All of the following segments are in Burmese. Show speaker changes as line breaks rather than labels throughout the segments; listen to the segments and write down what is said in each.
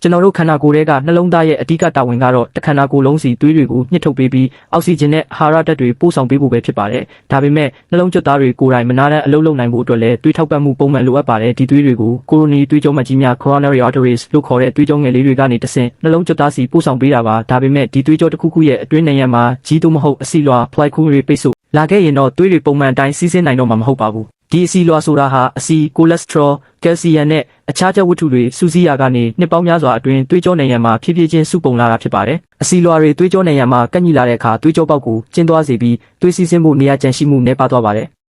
ကျွန်တော်တို့ခန္ဓာကိုယ်တွေကနှလုံးသားရဲ့အဓိကတာဝန်ကတော့တခန္ဓာကိုယ်လုံးစီသွေးတွေကိုညှစ်ထုတ်ပေးပြီးအောက်ဆီဂျင်နဲ့အာဟာရဓာတ်တွေပို့ဆောင်ပေးဖို့ပဲဖြစ်ပါတယ်။ဒါပေမဲ့နှလုံးကြွက်သားတွေကိုယ်တိုင်မနာတဲ့အလုပ်လုပ်နိုင်ဖို့အတွက်လည်းသွေးထောက်ပံ့မှုပုံမှန်လိုအပ်ပါတယ်။ဒီသွေးတွေကို coronary သွေးကြောမကြီးများ coronary arteries လို့ခေါ်တဲ့သွေးကြောငယ်လေးတွေကနေတဆင့်နှလုံးကြွက်သားစီပို့ဆောင်ပေးတာပါ။ဒါပေမဲ့ဒီသွေးကြောတစ်ခုခုရဲ့အတွင်းနံရံမှာကြီးသို့မဟုတ်အဆီလွှာ flight တွေပိတ်ဆို့လာခဲ့ရင်တော့သွေးတွေပုံမှန်အတိုင်းစီးဆင်းနိုင်တော့မှာမဟုတ်ပါဘူး။ဒီအဆီလွှာဆိုတာဟာအဆီကိုလက်စထရောကယ်လ်ဆီယမ်နဲ့အခြားချက်ဝတ္ထုတွေစုစည်းရာကနေနှစ်ပေါင်းများစွာအတွင်းသွေးကြောနံရံမှာဖြည်းဖြည်းချင်းစုပုံလာတာဖြစ်ပါတယ်။အဆီလွှာတွေသွေးကြောနံရံမှာကပ်ညှိလာတဲ့အခါသွေးကြောပေါက်ကိုကျဉ်းသွားစေပြီးသွေးစီးဆင်းမှုနေရာကျန်ရှိမှုနည်းပါးသွားပါတယ်။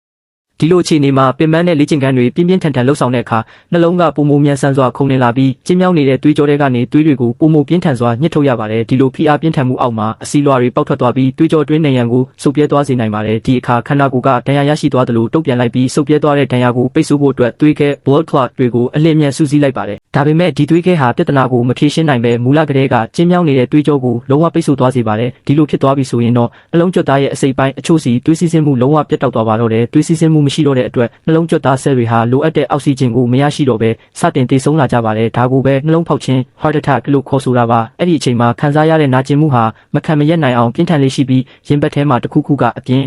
ဒီလိုအခြေအနေမှာပင်ပန်းတဲ့လေ့ကျင့်ခန်းတွေပြင်းပြင်းထန်ထန်လှုပ်ဆောင်တဲ့အခါနှလုံးကပုံမမြန်ဆန်စွာခုန်နေလာပြီးကျဉ်းမြောင်းနေတဲ့သွေးကြောတွေကနေသွေးတွေကိုပုံမပြင်းထန်စွာညှစ်ထုတ်ရပါတယ်။ဒီလိုဖိအားပြင်းထန်မှုအောက်မှာအဆီလွှာတွေပေါက်ထွက်သွားပြီးသွေးကြောအတွင်းနံရံကိုစုပ်ပြဲသွားစေနိုင်ပါတယ်။ဒီအခါခန္ဓာကိုယ်ကဒဏ်ရာရရှိသွားသလိုတုံ့ပြန်လိုက်ပြီးစုပ်ပြဲသွားတဲ့ဒဏ်ရာကိုပိတ်ဆို့ဖို့အတွက်သွေးခဲ blood clot တွေကိုအလင်းမြန်စုစည်းလိုက်ပါတယ်။ဒါပေမဲ့ဒီသွေးခဲဟာပြဿနာကိုမဖြေရှင်းနိုင်ပဲမူလကတည်းကကျဉ်းမြောင်းနေတဲ့သွေးကြောကိုလုံးဝပိတ်ဆို့သွားစေပါတယ်။ဒီလိုဖြစ်သွားပြီဆိုရင်တော့နှလုံးကြွက်သားရဲ့အစိတ်ပိုင်းအချို့စီသွေးစီးဆင်းမှုလုံးဝပြတ်တောက်သွားပါတော့တယ်။သွေးစီးဆင်းမှုမရှိတော့တဲ့အတွက်နှလုံးကြွက်သားဆဲတွေဟာလိုအပ်တဲ့အောက်ဆီဂျင်ကိုမရရှိတော့ဘဲစတင်သေဆုံးလာကြပါတယ်။ဒါကိုပဲနှလုံးဖောက်ခြင်း heart attack လို့ခေါ်ဆိုတာပါ။အဲ့ဒီအချိန်မှာခံစားရတဲ့နာကျင်မှုဟာမခံမရပ်နိုင်အောင်ပြင်းထန်လေးရှိပြီးရင်ဘတ်ထဲမှာတစ်ခုခုကအပြင်း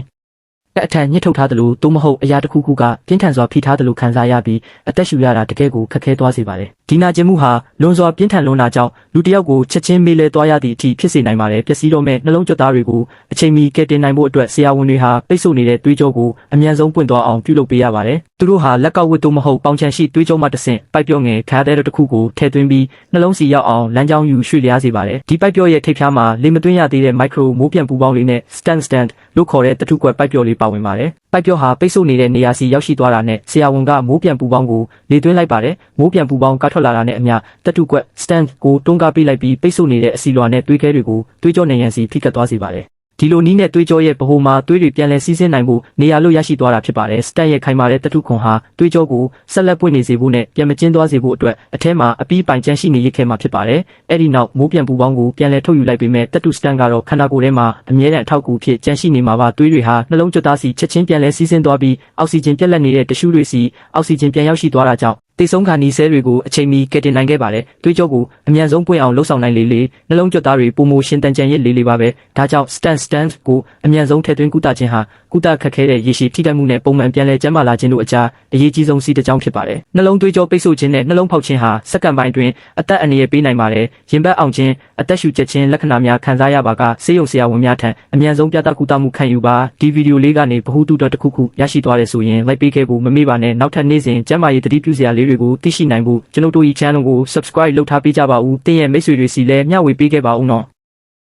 အထက်ညှစ်ထုတ်ထားသလိုသို့မဟုတ်အရာတစ်ခုခုကပြင်းထန်စွာဖိထားသလိုခံစားရပြီးအသက်ရှူရတာတကယ်ကိုခက်ခဲသွားစေပါတယ်။ဒီနာကျင်မှုဟာလွန်စွာပြင်းထန်လွန်းတာကြောင့်လူတစ်ယောက်ကိုချက်ချင်းမေးလဲသွားရသည့်အထိဖြစ်စေနိုင်ပါတယ်။ပျက်စီးတော့မဲ့နှလုံးကြွက်သားတွေကိုအချိန်မီကယ်တင်နိုင်ဖို့အတွက်ဆရာဝန်တွေဟာပိတ်ဆို့နေတဲ့သွေးကြောကိုအမြန်ဆုံးပွင့်သွားအောင်ပြုလုပ်ပေးရပါတယ်။သူတို့ဟာလက်ကောက်ဝတ်သို့မဟုတ်ပေါင်ချန်ရှိသွေးကြောမှတစ်ဆင့်ပိုက်ပြော့ငယ်ခါတဲ့တစ်ခုကိုထည့်သွင်းပြီးနှလုံးစီရောက်အောင်လမ်းကြောင်းယူရွှေ့လျားစေပါတယ်။ဒီပိုက်ပြော့ရဲ့ထိပ်ဖျားမှာလေမသွင်းရသေးတဲ့ micro မိုးပြန်ပူပေါင်းလေးနဲ့ stand လို့ခေါ်တဲ့တထုကွက်ပိုက်ပြော့လေးပါဝင်ပါတယ်။ပိုက်ပြော့ဟာပိတ်ဆို့နေတဲ့နေရာစီရောက်ရှိသွားတာနဲ့ဆရာဝန်ကမိုးပြန်ပူပေါင်းကိုလေသွင်းလိုက်ပါတယ်။မိုးပြန်ပူပေါင်းကထွက်လာတာနဲ့အမျှတထုကွက် stand ကိုတွန်းကားပေးလိုက်ပြီးပိတ်ဆို့နေတဲ့အဆီလွှာနဲ့သွေးခဲတွေကိုသွေးကြောနံရံစီဖိကတ်သွားစေပါတယ်။ဒီလိုနည်းနဲ့သွေးကြောရဲ့ဗဟိုမှာသွေးတွေပြန်လည်စီးဆင်းနိုင်ဖို့နေရာလို့ရရှိသွားတာဖြစ်ပါတယ်။ stand ရဲ့ခိုင်မာတဲ့တထုခွန်ဟာသွေးကြောကိုဆက်လက်ပွင့်နေစေဖို့နဲ့ပြန်မကျဉ်းသွားစေဖို့အတွက်အထဲမှာအပီးပိုင်ကျန်းရှိနေရခဲ့မှာဖြစ်ပါတယ်။အဲ့ဒီနောက်မိုးပြန်ပူပေါင်းကိုပြန်လည်ထုတ်ယူလိုက်ပေမဲ့တထု stand ကတော့ခန္ဓာကိုယ်ထဲမှာအမြဲတမ်းအထောက်အကူဖြစ်ကျန်းရှိနေမှာပါ။သွေးတွေဟာနှလုံးကြွက်သားစီချက်ချင်းပြန်လည်စီးဆင်းသွားပြီးအောက်ဆီဂျင်ပြတ်လတ်နေတဲ့တ िश တွေစီအောက်ဆီဂျင်ပြန်ရောက်ရှိသွားတာကြောင့်သေဆုံးခါနီးဆဲတွေကိုအချိန်မီကယ်တင်နိုင်ခဲ့ပါတယ်။သွေးကြောကိုအမြန်ဆုံးပွင့်အောင်လှုပ်ဆောင်နိုင်လေနှလုံးကြွက်သားတွေပုံမရှင်တန်ကြံရစ်လေပါပဲ။ဒါကြောင့် stand ကိုအမြန်ဆုံးထည့်သွင်းကုသခြင်းဟာကုသခက်ခဲတဲ့ရေရှည်ထိခိုက်မှုနဲ့ပုံမှန်ပြန်လည်ကျန်းမာလာခြင်းတို့အကြားအရေးကြီးဆုံးစီးတစ်ကြောင်းဖြစ်ပါတယ်။နှလုံးသွေးကြောပိတ်ဆို့ခြင်းနဲ့နှလုံးဖောက်ခြင်းဟာစက္ကန့်ပိုင်းအတွင်းအသက်အန္တရာယ်ပေးနိုင်ပါတယ်။ရင်ဘတ်အောင်ခြင်းအသက်ရှူကျက်ခြင်းလက္ခဏာများခံစားရပါကဆေးရုံဆရာဝန်များထံအမြန်ဆုံးပြသကုသမှုခံယူပါ။ဒီဗီဒီယိုလေးကနေဗဟုသုတတစ်ခုခုရရှိသွားတယ်ဆိုရင် like ပေးခဲ့ဖို့မမေ့ပါနဲ့နောက်ထပ်နေ့စဉ်ကျန်းမာရေးသတိပြုစရာလေးတွေကိုသိရှိနိုင်ဖို့ကျွန်တော်တို့ဒီ channel ကို subscribe လုပ်ထားပေးကြပါဦး။သင်ရဲ့မိတ်ဆွေတွေစီလည်းမျှဝေပေးခဲ့ပါဦးနော်။